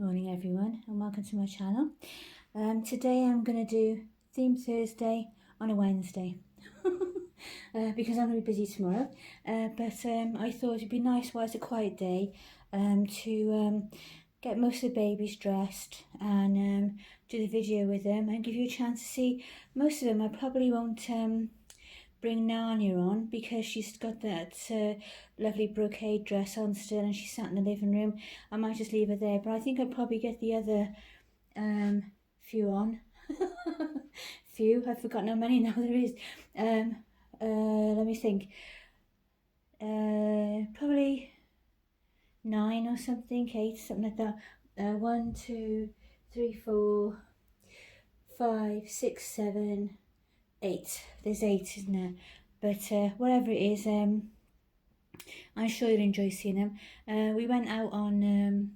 Morning everyone and welcome to my channel. Today I'm going to do Theme Thursday on a Wednesday because I'm going to be busy tomorrow, but I thought it'd be nice while it's a quiet day to get most of the babies dressed and do the video with them and give you a chance to see most of them. I probably won't bring Narnia on because she's got that lovely brocade dress on still and she sat in the living room. I might just leave her there, but I think I'll probably get the other few on. Few, I've forgotten how many now there is. Let me think. Probably 9 or something, 8, something like that. 1, 2, 3, 4, 5, 6, 7, 8. There's 8, isn't there? But whatever it is, I'm sure you'll enjoy seeing them. We went out on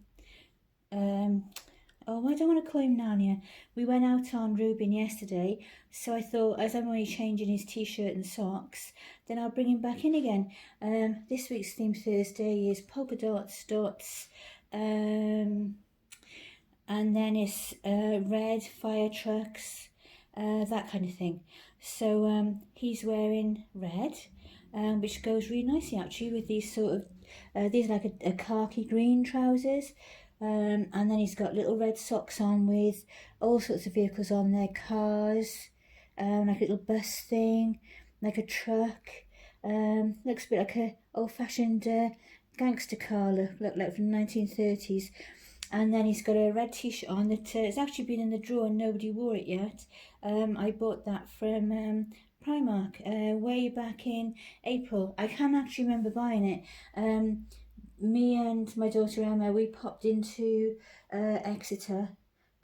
oh, I don't want to call him Narnia. We went out on Reuben yesterday, so I thought as I'm only changing his t-shirt and socks, then I'll bring him back in again. This week's theme Thursday is polka dots, dots, and then it's red fire trucks, that kind of thing. So he's wearing red, which goes really nicely actually with these sort of, these are like a khaki green trousers. And then he's got little red socks on with all sorts of vehicles on there, cars, like a little bus thing, like a truck, looks a bit like a old-fashioned gangster car, look like from the 1930s. And then he's got a red t-shirt on that it's actually been in the drawer and nobody wore it yet. I bought that from Primark way back in April. I can't actually remember buying it. Me and my daughter Emma, we popped into Exeter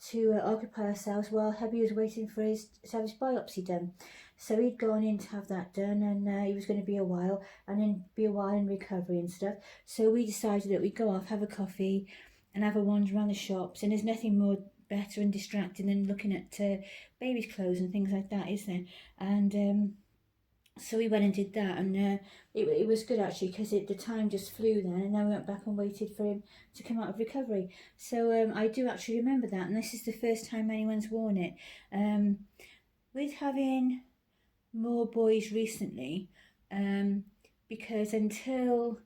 to occupy ourselves while hubby was waiting for to have his biopsy done. So he'd gone in to have that done, and he was going to be a while, and then be a while in recovery and stuff. So we decided that we'd go off, have a coffee, and have a wander around the shops. And there's nothing more better and distracting than looking at baby's clothes and things like that, is there? And so we went and did that, and it was good actually because the time just flew then, and then we went back and waited for him to come out of recovery. So I do actually remember that, and this is the first time anyone's worn it. With having more boys recently, because until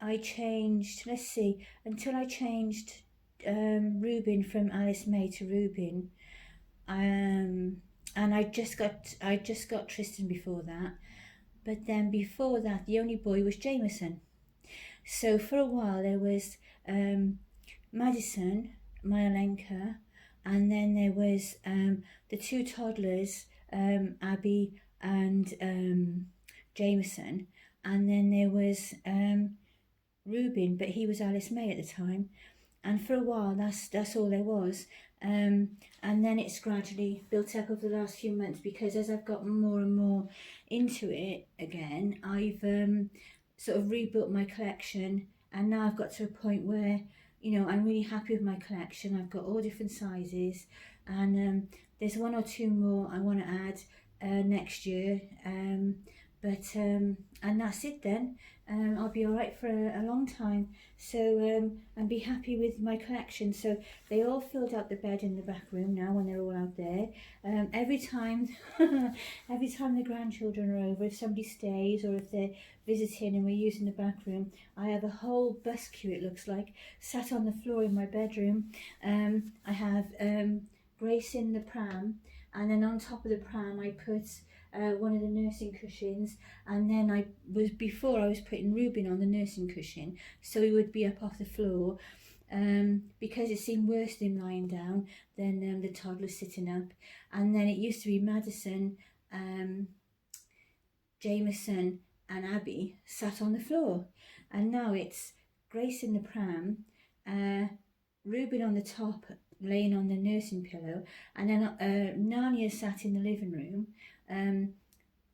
I changed, Reuben from Alice May to Reuben, and I just got Tristan before that. But then before that, the only boy was Jameson. So for a while there was Madison, Myalenka, and then there was the two toddlers, Abby and Jameson, and then there was Reuben, but he was Alice May at the time. And for a while, that's all there was. And then it's gradually built up over the last few months because as I've got more and more into it again, I've sort of rebuilt my collection, and now I've got to a point where, you know, I'm really happy with my collection. I've got all different sizes, and there's 1 or 2 more I want to add next year. And that's it then. I'll be all right for a long time. So and be happy with my collection. So they all filled out the bed in the back room now when they're all out there. Every time the grandchildren are over, if somebody stays or if they're visiting and we're using the back room, I have a whole bus queue, it looks like, sat on the floor in my bedroom. I have Grace in the pram, and then on top of the pram I put one of the nursing cushions, and then I was putting Reuben on the nursing cushion so he would be up off the floor, because it seemed worse than him lying down than the toddler sitting up. And then it used to be Madison, Jameson and Abby sat on the floor, and now it's Grace in the pram, Reuben on the top laying on the nursing pillow, and then Narnia sat in the living room.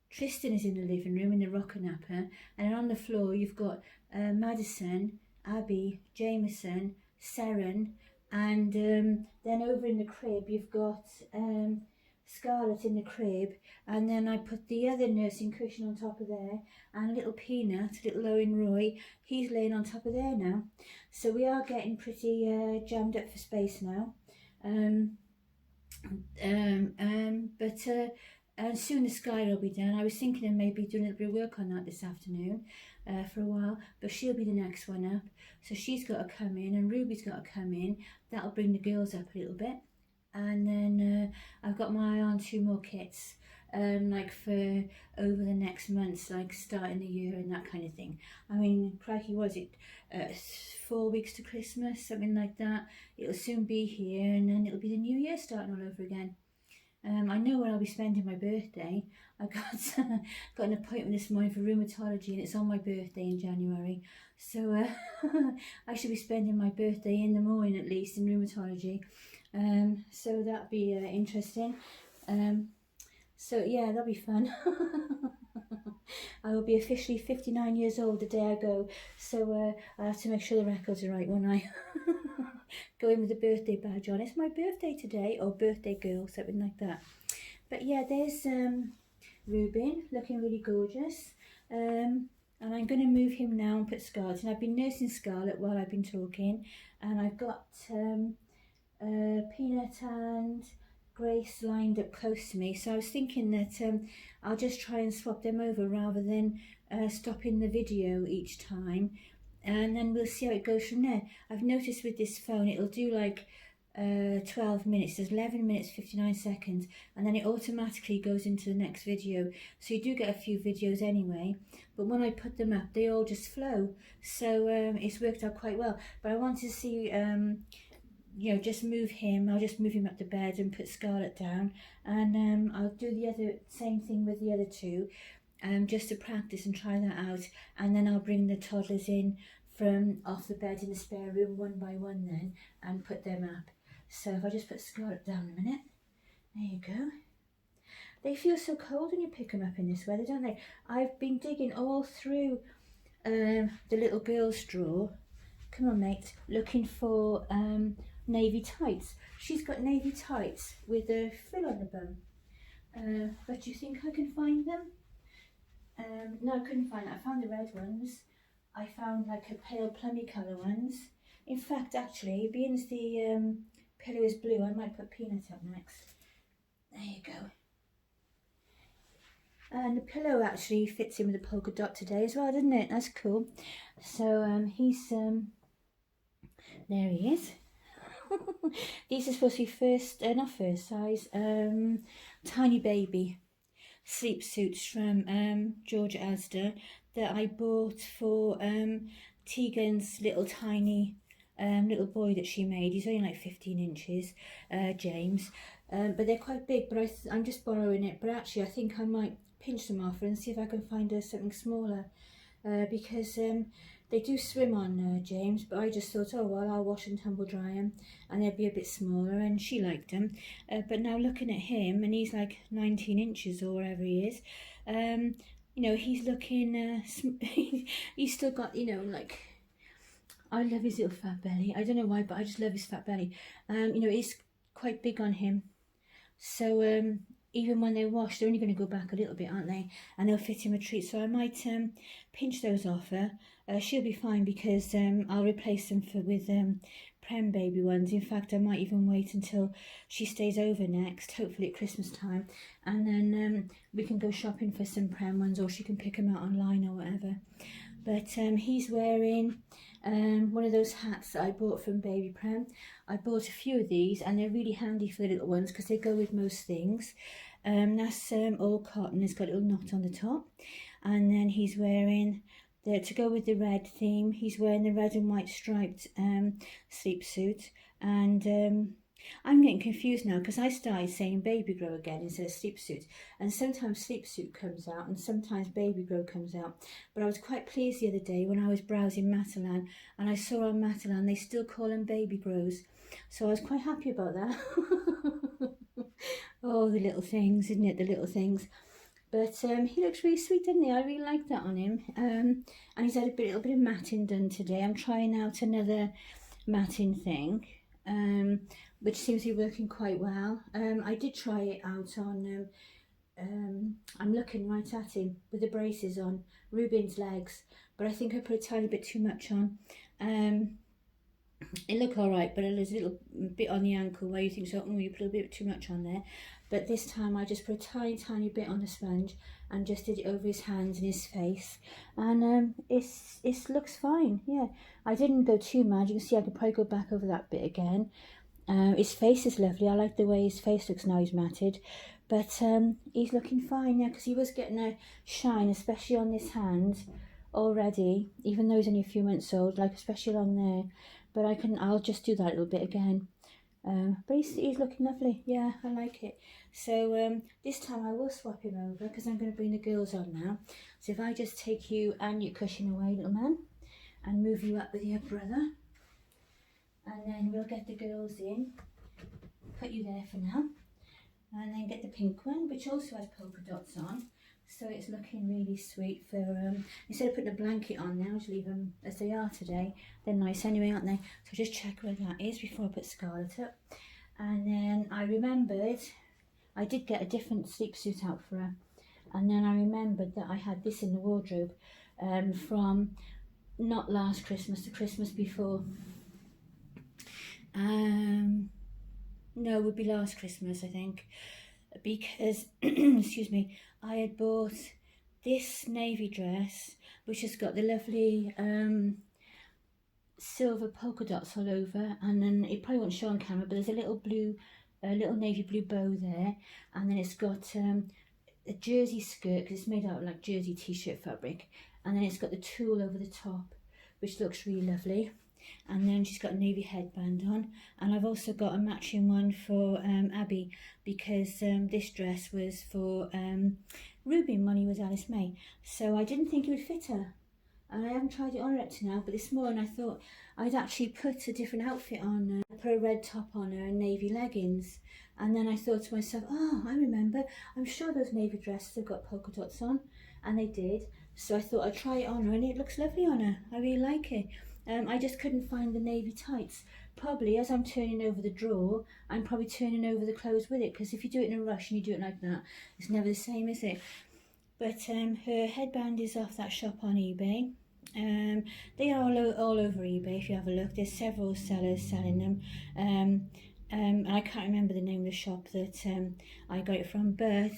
Tristan is in the living room in the rocker napper, and on the floor you've got Madison, Abby, Jameson, Seren, and then over in the crib you've got Scarlet in the crib, and then I put the other nursing cushion on top of there, and little Peanut, little Owen Roy, he's laying on top of there now. So we are getting pretty jammed up for space now. But soon the sky will be done. I was thinking of maybe doing a little bit of work on that this afternoon for a while, but she'll be the next one up. So she's got to come in, and Ruby's got to come in. That'll bring the girls up a little bit. And then I've got my eye on 2 more kits, like for over the next months, like starting the year and that kind of thing. I mean, crikey, was it 4 weeks to Christmas, something like that? It'll soon be here, and then it'll be the new year starting all over again. I know where I'll be spending my birthday. I got an appointment this morning for rheumatology, and it's on my birthday in January. So I should be spending my birthday in the morning at least in rheumatology. So that'll be interesting. So yeah, that'll be fun. I will be officially 59 years old the day I go. So I have to make sure the records are right, won't I? Go in with a birthday badge on. It's my birthday today, or birthday girl, something like that. But yeah, there's Reuben, looking really gorgeous. And I'm going to move him now and put Scarlet in. I've been nursing Scarlet while I've been talking, and I've got Peanut and Grace lined up close to me. So I was thinking that I'll just try and swap them over rather than stopping the video each time, and then we'll see how it goes from there. I've noticed with this phone it'll do like 12 minutes, there's 11 minutes 59 seconds, and then it automatically goes into the next video. So you do get a few videos anyway, but when I put them up they all just flow. So it's worked out quite well. But I want to see you know, just move him. I'll just move him up to bed and put Scarlet down, and I'll do the same thing with the other 2, just to practice and try that out. And then I'll bring the toddlers in from off the bed in the spare room one by one then, and put them up. So if I just put Scarlet down a minute, there you go. They feel so cold when you pick them up in this weather, don't they? I've been digging all through the little girl's drawer, come on mate, looking for navy tights. She's got navy tights with a frill on the bum. But do you think I can find them? No, I couldn't find it. I found the red ones. I found like a pale plummy colour ones. In fact, actually, being as the pillow is blue, I might put Peanut up next. There you go. And the pillow actually fits in with the polka dot today as well, doesn't it? That's cool. So he's there he is. These are supposed to be not first size, tiny baby sleep suits from Georgia Asda that I bought for Tegan's little tiny little boy that she made. He's only like 15 inches, James, but they're quite big. But I'm just borrowing it. But actually, I think I might pinch them off and see if I can find something smaller, because they do swim on James, but I just thought, oh well, I'll wash and tumble dry them, and they'll be a bit smaller, and she liked them. But now looking at him, and he's like 19 inches or whatever he is, you know, he's looking, he's still got, you know, like, I love his little fat belly. I don't know why, but I just love his fat belly. You know, it's quite big on him. So even when they wash, they're only going to go back a little bit, aren't they? And they'll fit him a treat. So I might pinch those off her. She'll be fine, because I'll replace them with Prem baby ones. In fact, I might even wait until she stays over next, hopefully at Christmas time, and then we can go shopping for some Prem ones, or she can pick them out online or whatever. But he's wearing one of those hats that I bought from Baby Prem. I bought a few of these, and they're really handy for the little ones because they go with most things. That's all cotton. It's got a little knot on the top, and then he's wearing to go with the red theme, he's wearing the red and white striped sleep suit. And I'm getting confused now because I started saying baby grow again instead of sleep suit, and sometimes sleep suit comes out and sometimes baby grow comes out. But I was quite pleased the other day when I was browsing Matalan, and I saw on Matalan they still call them baby grows, so I was quite happy about that. Oh, the little things, isn't it, the little things. But he looks really sweet, doesn't he? I really like that on him. And he's had a little bit of matting done today. I'm trying out another matting thing. which seems to be working quite well. I did try it out on, I'm looking right at him with the braces on, Ruben's legs, but I think I put a tiny bit too much on. It looked all right, but there's a little bit on the ankle where you think, so, oh, you put a bit too much on there. But this time I just put a tiny bit on the sponge and just did it over his hands and his face, and it looks fine. Yeah, I didn't go too mad. You can see I could probably go back over that bit again. His face is lovely. I like the way his face looks now he's matted, but he's looking fine, yeah, because he was getting a shine, especially on this hand already, even though he's only a few months old, like especially along there. But I'll just do that a little bit again. But he's looking lovely. Yeah, I like it. So this time I will swap him over because I'm going to bring the girls on now. So if I just take you and your cushion away, little man, and move you up with your brother, and then we'll get the girls in, put you there for now, and then get the pink one, which also has polka dots on. So it's looking really sweet for, instead of putting a blanket on now, just leave them as they are today. They're nice anyway, aren't they? So just check where that is before I put Scarlett up. And then I remembered, I did get a different sleep suit out for her. And then I remembered that I had this in the wardrobe from not last Christmas, the Christmas before. No, it would be last Christmas, I think, because, excuse me, I had bought this navy dress, which has got the lovely silver polka dots all over, and then it probably won't show on camera, but there's a little navy blue bow there, and then it's got a jersey skirt, because it's made out of like jersey t-shirt fabric, and then it's got the tulle over the top, which looks really lovely. And then she's got a navy headband on, and I've also got a matching one for Abby, because this dress was for Ruben when he was Alice May, so I didn't think it would fit her, and I haven't tried it on her up to now. But this morning I thought I'd actually put a different outfit on her. I put a red top on her and navy leggings, and then I thought to myself, oh, I remember, I'm sure those navy dresses have got polka dots on, and they did. So I thought I'd try it on her, and it looks lovely on her. I really like it. I just couldn't find the navy tights. Probably as I'm turning over the drawer, I'm probably turning over the clothes with it, because if you do it in a rush and you do it like that, it's never the same, is it? But her headband is off that shop on eBay. They are all over eBay if you have a look. There's several sellers selling them. And I can't remember the name of the shop that I got it from, but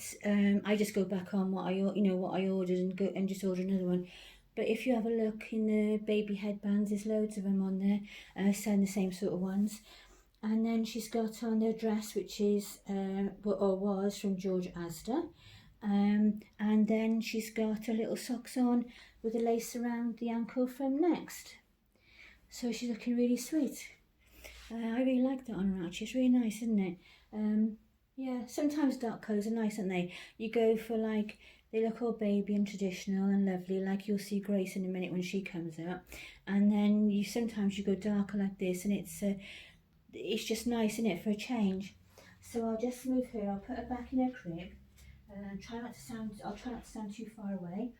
I just go back on what I ordered and just order another one. But if you have a look in the baby headbands, there's loads of them on there, selling the same sort of ones. And then she's got on her dress, which is, or was, from George Asda. And then she's got her little socks on with a lace around the ankle from Next. So she's looking really sweet. I really like that on her actually. It's really nice, isn't it? Yeah, sometimes dark colours are nice, aren't they? You go for like, they look all baby and traditional and lovely, like you'll see Grace in a minute when she comes out. And then sometimes you go darker like this, and it's just nice, isn't it, for a change? So I'll just move her. I'll put her back in her crib. I'll try not to sound too far away.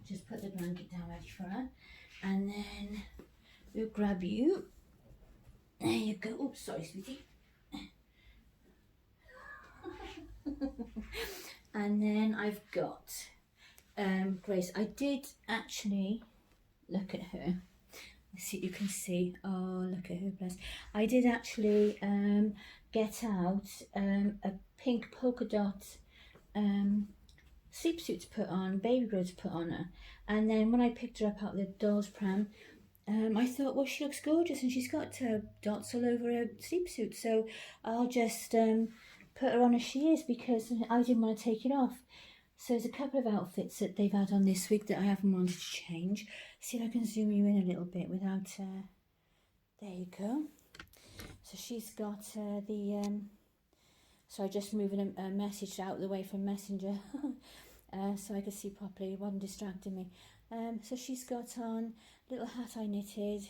Just put the blanket down ready for her, and then we'll grab you. There you go. Oops, sorry, sweetie. And then I've got Grace. I did actually look at her. Let's see, you can see. Oh, look at her, bless. I did actually get out a pink polka dot sleep suit to put on, baby grow to put on her. And then when I picked her up out of the doll's pram, I thought, well, she looks gorgeous, and she's got dots all over her sleep suit, so I'll just put her on as she is, because I didn't want to take it off. So there's a couple of outfits that they've had on this week that I haven't wanted to change. See if I can zoom you in a little bit without, there you go. So she's got so just moving a message out of the way from Messenger so I could see properly, it wasn't distracting me. So she's got on a little hat I knitted,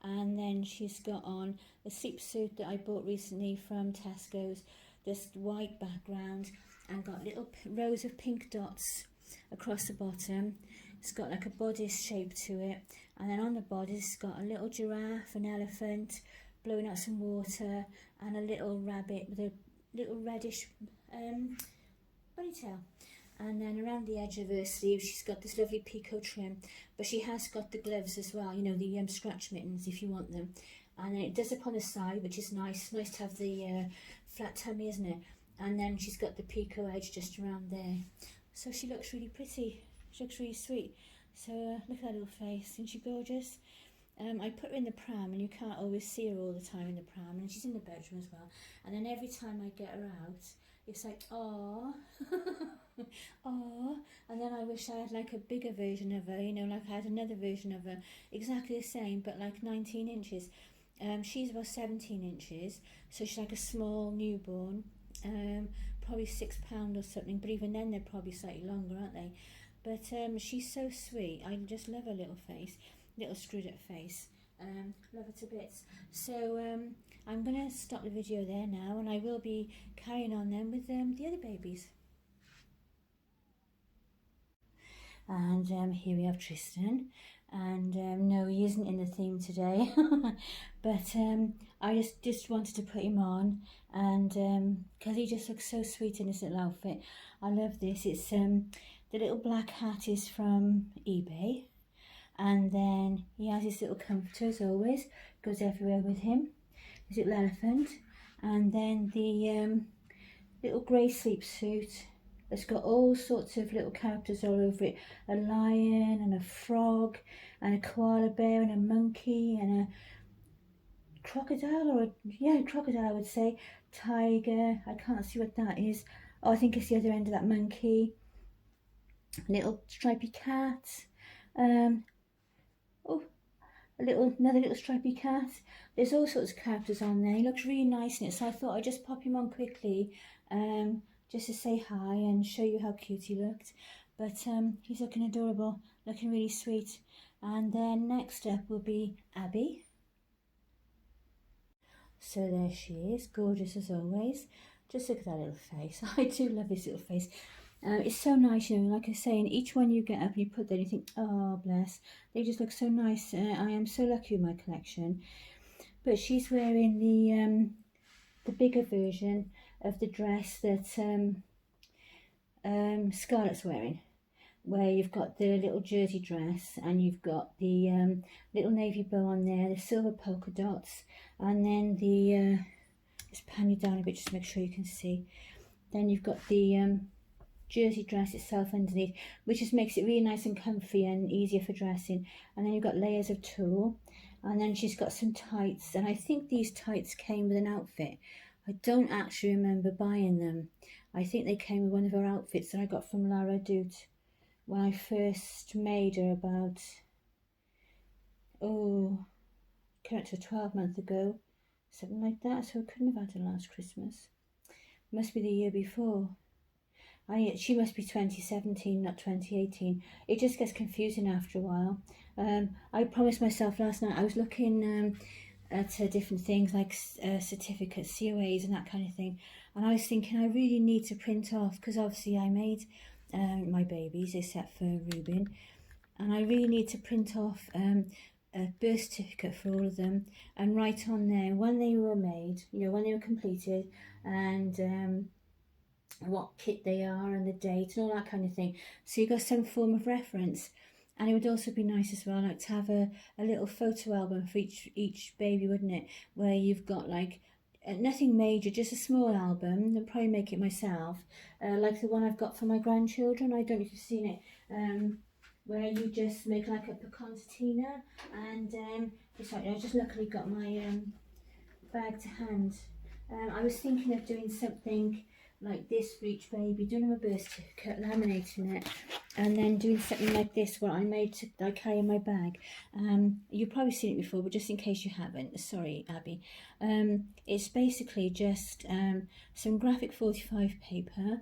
and then she's got on a sleep suit that I bought recently from Tesco's, this white background, and got little rows of pink dots across the bottom. It's got like a bodice shape to it, and then on the bodice it's got a little giraffe, an elephant blowing out some water, and a little rabbit with a little reddish ponytail. And then around the edge of her sleeve she's got this lovely picot trim, but she has got the gloves as well, you know, the scratch mittens if you want them. And then it does up on the side, which is nice to have the flat tummy, isn't it? And then she's got the picot edge just around there, so she looks really pretty, she looks really sweet. So look at that little face, isn't she gorgeous? I put her in the pram, and you can't always see her all the time in the pram, and she's in the bedroom as well. And then every time I get her out, it's like, aww, aww. And then I wish I had like a bigger version of her, you know, like I had another version of her, exactly the same, but like 19 inches. She's about 17 inches, so she's like a small newborn, probably £6 or something, but even then they're probably slightly longer, aren't they? But she's so sweet. I just love her little face, little screwed up face. Love her to bits. So I'm going to stop the video there now, and I will be carrying on then with the other babies. And here we have Tristan, and no, he isn't in the theme today, but I just wanted to put him on, and because he just looks so sweet in his little outfit. I love this. It's the little black hat is from eBay, and then he has his little comforter as always, goes everywhere with him, his little elephant, and then the little grey sleep suit. It's got all sorts of little characters all over it. A lion and a frog and a koala bear and a monkey and a crocodile, or a crocodile I would say. Tiger, I can't see what that is. Oh, I think it's the other end of that monkey. Little stripy cat. Oh, another little stripy cat. There's all sorts of characters on there. He looks really nice in it, so I thought I'd just pop him on quickly. Just to say hi and show you how cute he looked. But he's looking adorable, looking really sweet. And then next up will be Abby. So there she is, gorgeous as always. Just look at that little face. I do love this little face. It's so nice, you know, like I say, and each one you get up and you put there and you think, oh bless, they just look so nice. I am so lucky with my collection. But she's wearing the bigger version of the dress that Scarlett's wearing, where you've got the little jersey dress and you've got the little navy bow on there, the silver polka dots, and then the just pan you down a bit just to make sure you can see. Then you've got the jersey dress itself underneath, which just makes it really nice and comfy and easier for dressing. And then you've got layers of tulle, and then she's got some tights, and I think these tights came with an outfit. I don't actually remember buying them. I think they came with one of her outfits that I got from Lara Doot when I first made her about, coming up to 12 months ago, something like that. So I couldn't have had her last Christmas. Must be the year before. She must be 2017, not 2018. It just gets confusing after a while. I promised myself last night I was looking at different things like certificates, COAs and that kind of thing, and I was thinking I really need to print off, because obviously I made my babies except for Reuben, and I really need to print off a birth certificate for all of them and write on there when they were made, you know, when they were completed, and what kit they are and the date and all that kind of thing, so you got some form of reference. And it would also be nice as well, like to have a little photo album for each baby, wouldn't it? Where you've got like nothing major, just a small album. I'll probably make it myself, like the one I've got for my grandchildren. I don't know if you've seen it, where you just make like a concertina, and it's like, I just luckily got my bag to hand. I was thinking of doing something like this for each baby, doing them a birth certificate, laminating it, and then doing something like this where I carry in my bag. You've probably seen it before, but just in case you haven't, sorry Abby, it's basically just some graphic 45 paper,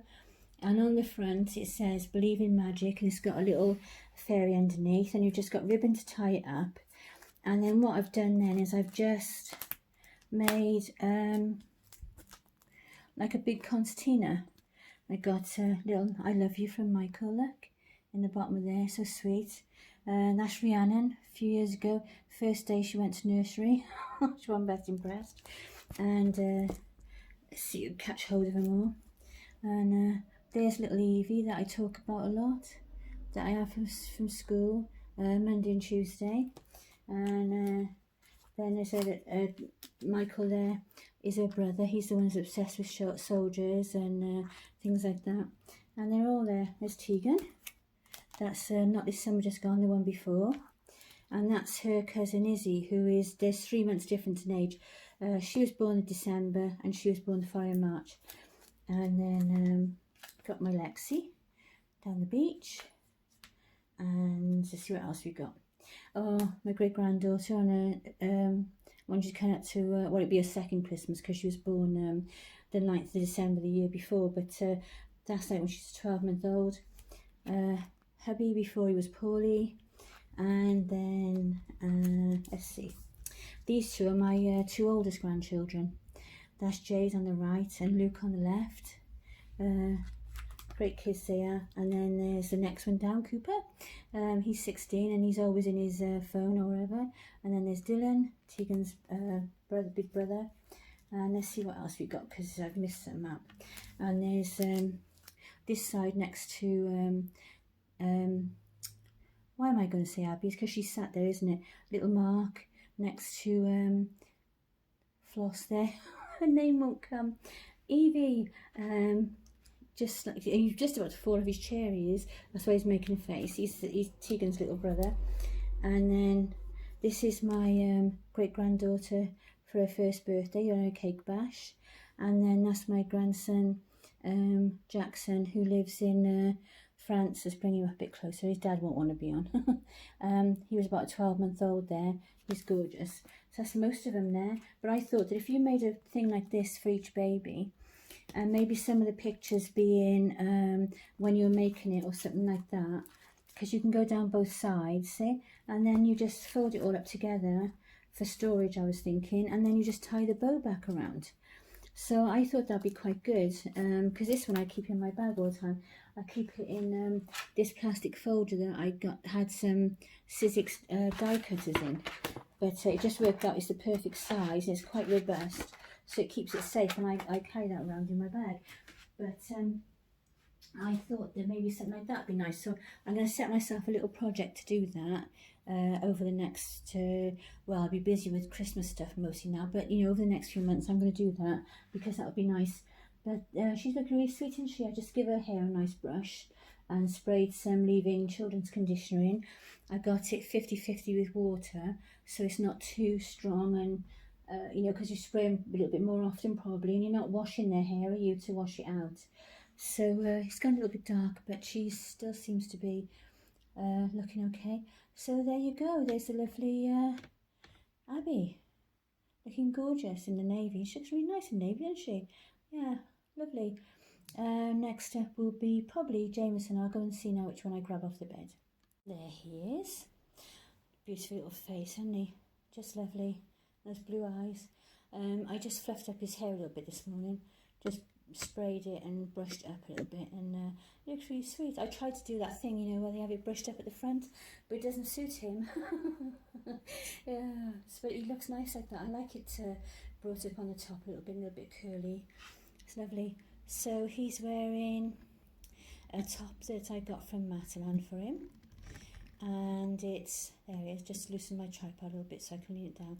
and on the front it says believe in magic, and it's got a little fairy underneath, and you've just got ribbon to tie it up. And then what I've done then is I've just made like a big concertina. I got a little I love you from Michael, look, in the bottom of there, so sweet. That's Rhiannon, a few years ago, first day she went to nursery. She wasn't best impressed. And let's see you catch hold of them all. And there's little Evie that I talk about a lot, that I have from school, Monday and Tuesday. And then there's Michael there, is her brother. He's the one who's obsessed with short soldiers and things like that. And they're all there. There's Tegan. That's not this summer just gone, the one before. And that's her cousin Izzy, who is, there's 3 months difference in age. She was born in December and she was born the following March. And then got my Lexi down the beach. And let's see what else we got. Oh, my great granddaughter on when she's coming up to well, it'd be her second Christmas because she was born the 9th of December the year before, but that's like when she's 12 months old. Hubby before he was poorly. And then let's see, these two are my 2 oldest grandchildren. That's Jade on the right and Luke on the left. Great kids they are. And then there's the next one down, Cooper. He's 16 and he's always in his phone or whatever. And then there's Dylan, Tegan's brother, big brother. And let's see what else we got because I've missed some out. And there's this side next to why am I going to say Abby? It's because she's sat there, isn't it? Little Mark next to Floss there. Her name won't come. Evie. Just like he's just about to fall off his chair. He is. That's why he's making a face. He's Tegan's little brother. And then this is my great granddaughter for her first birthday on her cake bash. And then that's my grandson Jackson, who lives in France. Let's bring him a bit closer. His dad won't want to be on. He was about 12 months old there. He's gorgeous. So that's most of them there. But I thought that if you made a thing like this for each baby, and maybe some of the pictures being when you're making it or something like that, because you can go down both sides, see, and then you just fold it all up together for storage, I was thinking, and then you just tie the bow back around. So I thought that'd be quite good, because this one I keep in my bag all the time. I keep it in this plastic folder that I had some Sizzix die cutters in, but it just worked out it's the perfect size and it's quite robust. So it keeps it safe, and I carry that around in my bag. But I thought that maybe something like that would be nice. So I'm going to set myself a little project to do that over the next, well, I'll be busy with Christmas stuff mostly now, but you know, over the next few months I'm going to do that because that would be nice. But she's looking really sweet, isn't she? I just give her hair a nice brush and sprayed some leave-in children's conditioner in. I got it 50-50 with water, so it's not too strong, and you know, because you spray them a little bit more often probably, and you're not washing their hair, are you, to wash it out? So it's gone a little bit dark, but she still seems to be looking okay. So there you go, there's the lovely Abby, looking gorgeous in the navy. She looks really nice in navy, doesn't she? Yeah, lovely. Next up will be probably Jameson. I'll go and see now which one I grab off the bed. There he is. Beautiful little face, hasn't he? Just lovely. Those blue eyes. I just fluffed up his hair a little bit this morning. Just sprayed it and brushed it up a little bit, and it looks really sweet. I tried to do that thing, you know, where they have it brushed up at the front, but it doesn't suit him. Yeah, but he looks nice like that. I like it brought up on the top a little bit curly. It's lovely. So he's wearing a top that I got from Matalan for him, and it's, there it is, just loosen my tripod a little bit so I can lean it down.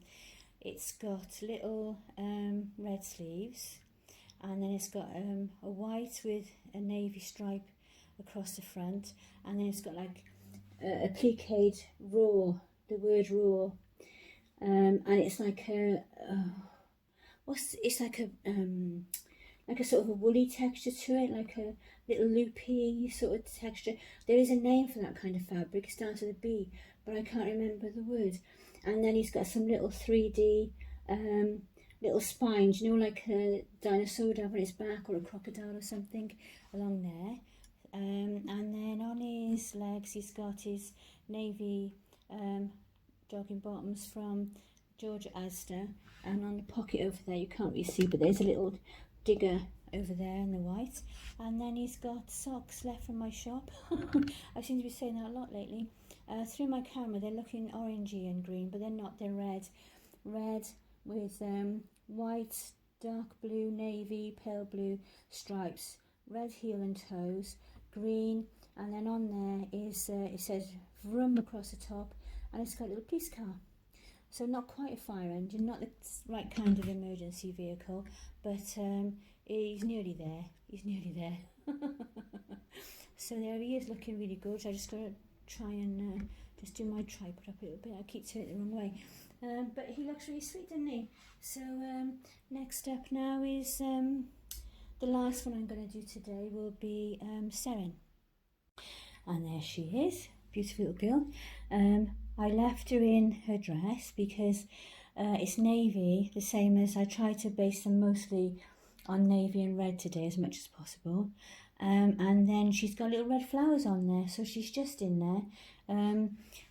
It's got little red sleeves, and then it's got a white with a navy stripe across the front, and then it's got like a appliqued raw, the word raw, and it's like a it's like a sort of a woolly texture to it, like a little loopy sort of texture. There is a name for that kind of fabric. It starts with a B, but I can't remember the word. And then he's got some little 3D little spines, you know, like a dinosaur would have on its back, or a crocodile or something along there. And then on his legs he's got his navy jogging bottoms from Georgia Asda, and on the pocket over there you can't really see, but there's a little digger over there in the white, and then he's got socks left from my shop. I seem to be saying that a lot lately. Through my camera they're looking orangey and green, but they're not, they're red with white, dark blue, navy, pale blue stripes, red heel and toes, green, and then on there is it says vroom across the top, and it's got a little police car. So not quite a fire engine, not the right kind of emergency vehicle, but he's nearly there. He's nearly there. So there he is, looking really good. I just got to try and just do my tripod up a little bit. I keep turning it the wrong way. But he looks really sweet, doesn't he? So next up now is the last one I'm going to do today will be Seren. And there she is, beautiful little girl. I left her in her dress because it's navy, the same as I try to base them mostly on navy and red today as much as possible. And then she's got little red flowers on there, so she's just in there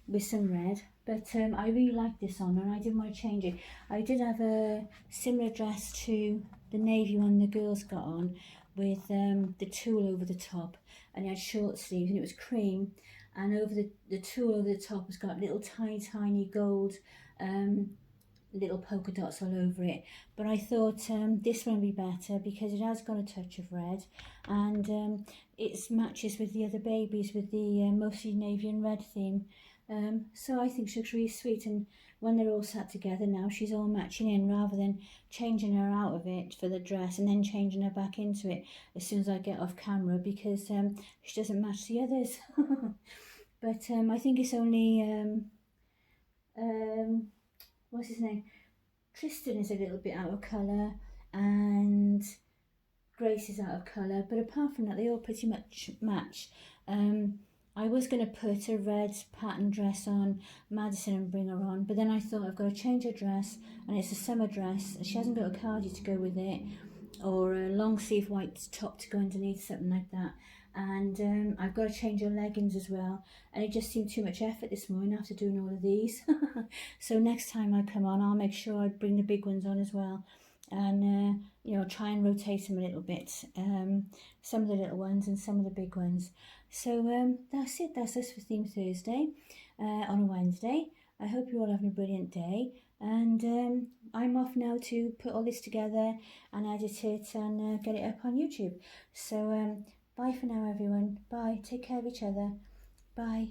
with some red. But I really like this on her, and I didn't want to change it. I did have a similar dress to the navy one the girls got on, with the tulle over the top, and it had short sleeves, and it was cream, and over the tulle over the top has got little tiny gold little polka dots all over it. But I thought this one would be better because it has got a touch of red, and it matches with the other babies with the mostly navy and red theme. So I think she looks really sweet, and when they're all sat together now, she's all matching in rather than changing her out of it for the dress and then changing her back into it as soon as I get off camera, because she doesn't match the others. But I think it's only what's his name? Tristan is a little bit out of colour, and Grace is out of colour, but apart from that they all pretty much match. I was going to put a red pattern dress on Madison and bring her on, but then I thought I've got to change her dress, and it's a summer dress. She hasn't got a cardi to go with it, or a long sleeve white top to go underneath, something like that. And I've got to change her leggings as well, and it just seemed too much effort this morning after doing all of these. So next time I come on, I'll make sure I bring the big ones on as well, and you know, try and rotate them a little bit, some of the little ones and some of the big ones. So that's it. That's us for Theme Thursday on a Wednesday. I hope you're all having a brilliant day, and I'm off now to put all this together and edit it and get it up on YouTube. So bye for now, everyone. Bye. Take care of each other. Bye.